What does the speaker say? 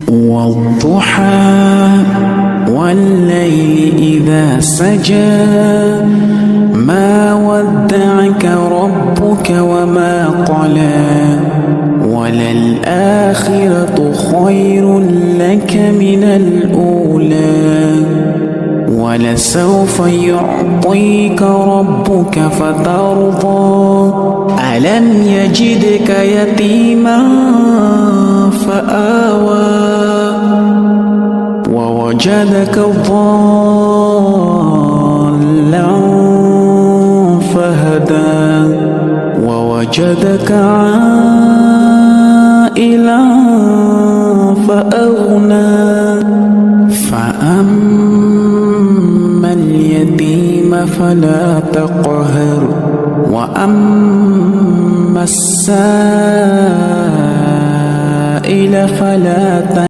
والضحى والليل إذا سجى ما ودعك ربك وما قلى وللآخرة خير لك من الأولى ولسوف يعطيك ربك فترضى ألم يجدك يتيما فآوى ووجدك ضالا فهدى ووجدك عائلا فأغنى فأما اليتيم فلا تقهر وأما السائل فلا تنهر